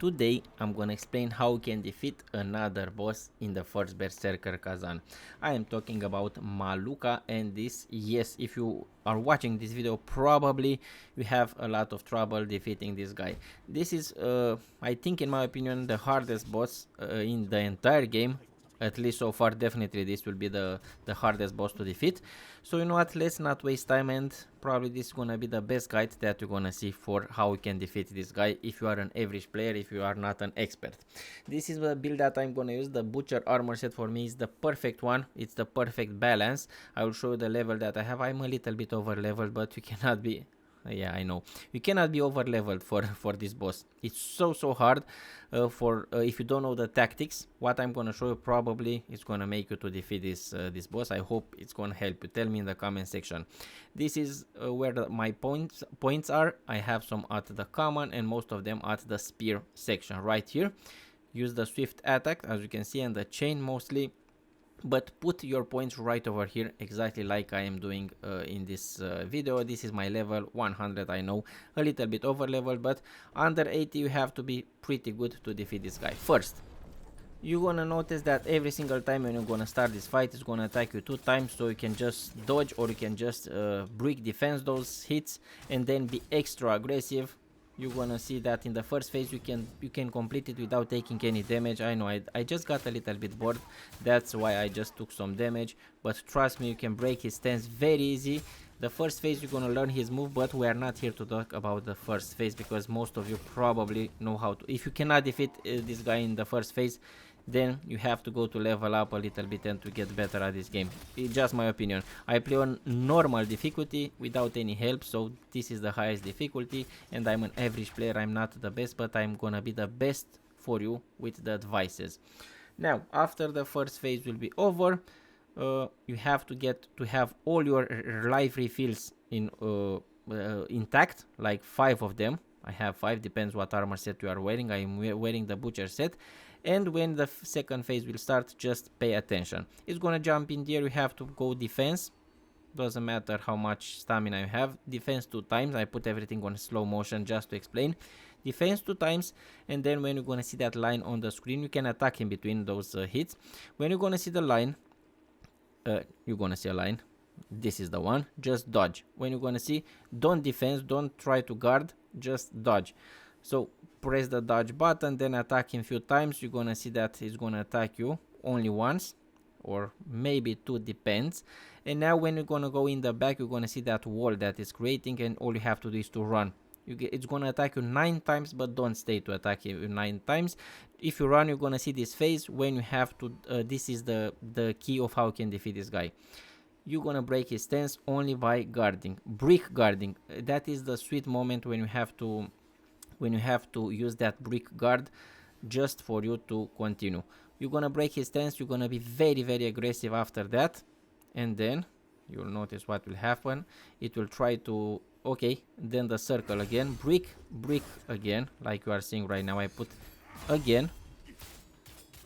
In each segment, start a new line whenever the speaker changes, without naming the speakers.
Today I'm gonna explain how we can defeat another boss in the First Berserker Khazan. I am talking about Maluca, and this, yes, if you are watching this video, probably you have a lot of trouble defeating this guy. This is, I think in my opinion, the hardest boss in the entire game. At least so far, definitely this will be the hardest boss to defeat. So you know what, let's not waste time, and probably this is gonna be the best guide that you're gonna see for how we can defeat this guy if you are an average player, if you are not an expert. This is the build that I'm gonna use. The butcher armor set for me is the perfect one. It's the perfect balance. I will show you the level that I have. I'm a little bit over leveled, but you cannot be, yeah, I know, you cannot be over leveled for this boss. It's so hard. If you don't know the tactics, what I'm gonna show you probably is gonna make you to defeat this boss. I hope it's gonna help you. Tell me in the comment section. This is where my points are. I have some at the common and most of them at the spear section right here. Use the swift attack, as you can see, and the chain mostly, but put your points right over here, exactly like I am doing in this video. This is my level 100. I know, a little bit over leveled, but under 80 you have to be pretty good to defeat this guy. First, you're gonna notice that every single time when you're gonna start this fight, it's gonna attack you 2 times, so you can just dodge or you can just break defense those hits and then be extra aggressive. You're gonna see that in the first phase you can complete it without taking any damage. I know I just got a little bit bored, that's why I just took some damage, but trust me, you can break his stance very easy. The first phase you're gonna learn his move, but we are not here to talk about the first phase because most of you probably know how to. If you cannot defeat this guy in the first phase, then you have to go to level up a little bit and to get better at this game. It's just my opinion. I play on normal difficulty without any help, so this is the highest difficulty, and I'm an average player. I'm not the best, but I'm gonna be the best for you with the advices. Now, after the first phase will be over, you have to get to have all your life refills in intact, like 5 of them. I have 5, depends what armor set you are wearing. I am wearing the butcher set. And when the second phase will start, just pay attention. It's gonna jump in there. You have to go defense. Doesn't matter how much stamina you have. Defense 2 times. I put everything on slow motion just to explain. Defense 2 times, and then when you're gonna see that line on the screen, you can attack in between those hits. When you're gonna see the line, you're gonna see a line. This is the one. Just dodge. When you're gonna see, don't defense, don't try to guard, just dodge. So press the dodge button, then attack him few times. You're gonna see that he's gonna attack you only once or maybe 2, depends. And now when you're gonna go in the back, you're gonna see that wall that is creating, and all you have to do is to run. It's gonna attack you 9 times, but don't stay to attack you 9 times. If you run, you're gonna see this phase when you have to this is the key of how you can defeat this guy. You're gonna break his stance only by guarding, brick guarding. That is the sweet moment when you have to use that brick guard just for you to continue. You're gonna break his stance. You're gonna be very aggressive after that, and then you'll notice what will happen. It will try to, okay, then the circle again, brick again, like you are seeing right now. I put again.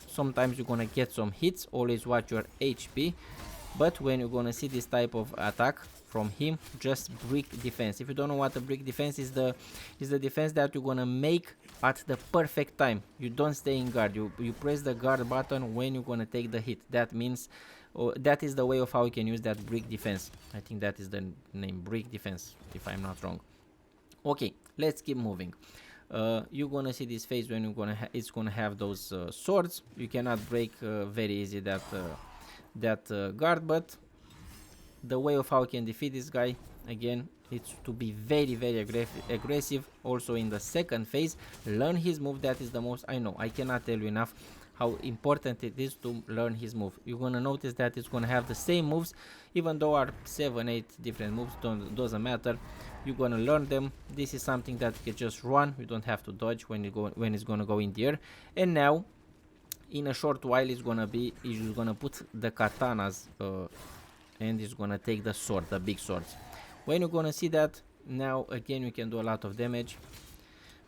Sometimes you're gonna get some hits. Always watch your HP. But when you're gonna see this type of attack from him, just brick defense. If you don't know what a brick defense is, the defense that you're gonna make at the perfect time. You don't stay in guard. You press the guard button when you're gonna take the hit. That means that is the way of how you can use that brick defense. I think that is the name, brick defense, if I'm not wrong. Okay, let's keep moving. You're gonna see this phase when it's gonna have those swords. You cannot break very easy that guard, but the way of how you can defeat this guy, again, it's to be very aggressive. Also in the second phase, learn his move. That is the most, I know, I cannot tell you enough how important it is to learn his move. You're gonna notice that it's gonna have the same moves, even though are 7-8 different moves, doesn't matter. You're gonna learn them. This is something that you can just run. You don't have to dodge when it's gonna go in the air. And now in a short while he's gonna put the katanas and he's gonna take the sword, the big swords. When you're gonna see that, now again you can do a lot of damage.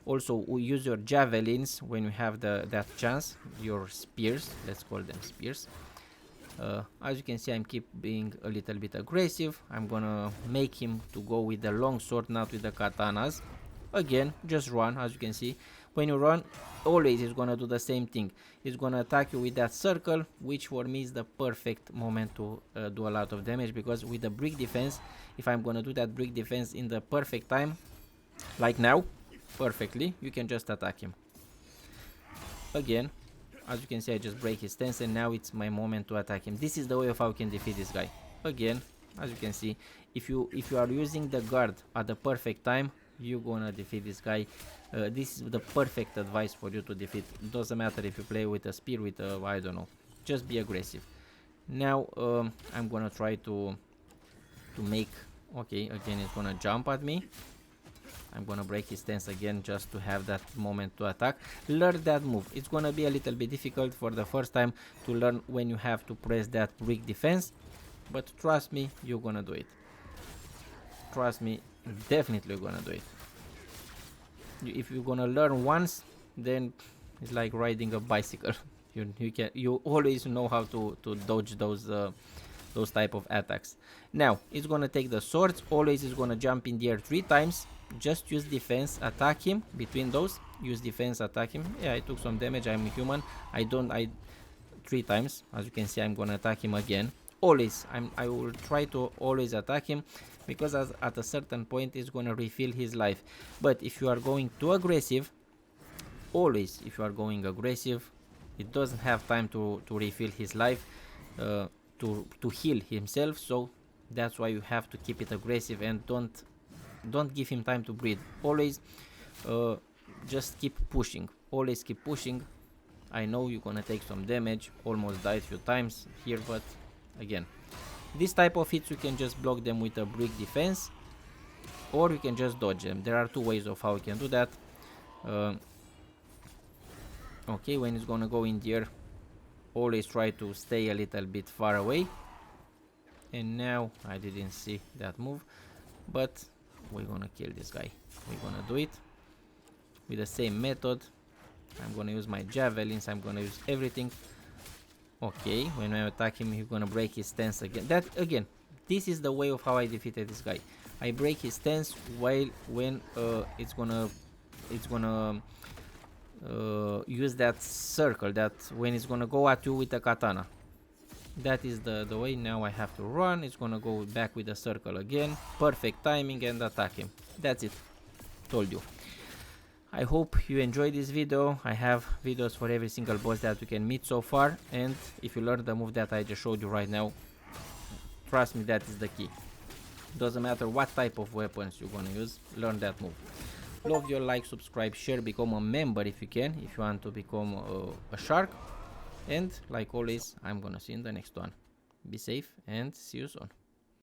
Also use your javelins when you have that chance. Your spears, let's call them spears. As you can see, I'm keep being a little bit aggressive. I'm gonna make him to go with the long sword, not with the katanas. Again, just run. As you can see, when you run, always it's gonna do the same thing. It's gonna attack you with that circle, which for me is the perfect moment to do a lot of damage, because with the brick defense, if I'm gonna do that brick defense in the perfect time, like now, perfectly, you can just attack him. Again, as you can see, I just break his stance, and now it's my moment to attack him. This is the way of how you can defeat this guy. Again, as you can see, if you are using the guard at the perfect time, you're gonna defeat this guy. This is the perfect advice for you to defeat. It doesn't matter if you play with a spear, with a, I don't know, just be aggressive. Now I'm gonna try to make, okay, again it's gonna jump at me. I'm gonna break his stance again just to have that moment to attack. Learn that move. It's gonna be a little bit difficult for the first time to learn when you have to press that brick defense, but trust me, you're gonna do it. Trust me, definitely you're gonna do it. If you're gonna learn once, then it's like riding a bicycle. you always know how to dodge those type of attacks. Now it's gonna take the swords. Always is gonna jump in the air 3 times. Just use defense, attack him between those. Use defense, attack him. Yeah, I took some damage. I'm human. I 3 times. As you can see, I'm gonna attack him again. Always, I will try to always attack him, because at a certain point it's gonna refill his life. But if you are going too aggressive, always, if you are going aggressive, it doesn't have time to refill his life, to heal himself. So that's why you have to keep it aggressive, and don't give him time to breathe. Always just keep pushing. Always keep pushing. I know you're gonna take some damage. Almost died a few times here, but again, this type of hits you can just block them with a brick defense, or you can just dodge them. There are 2 ways of how you can do that. Okay, when it's gonna go in the air, always try to stay a little bit far away. And now I didn't see that move, but we're gonna kill this guy. We're gonna do it with the same method. I'm gonna use my javelins. I'm gonna use everything. Okay, when I attack him, he's gonna break his stance again. This is the way of how I defeated this guy. I break his stance when it's gonna use that circle, that when it's gonna go at you with the katana. That is the way. Now I have to run. It's gonna go back with the circle again. Perfect timing, and attack him. That's it. Told you. I hope you enjoyed this video. I have videos for every single boss that you can meet so far, and if you learn the move that I just showed you right now, trust me, that is the key. Doesn't matter what type of weapons you're gonna use, learn that move. Love your like, subscribe, share, become a member if you can, if you want to become a shark. And like always, I'm gonna see you in the next one. Be safe and see you soon.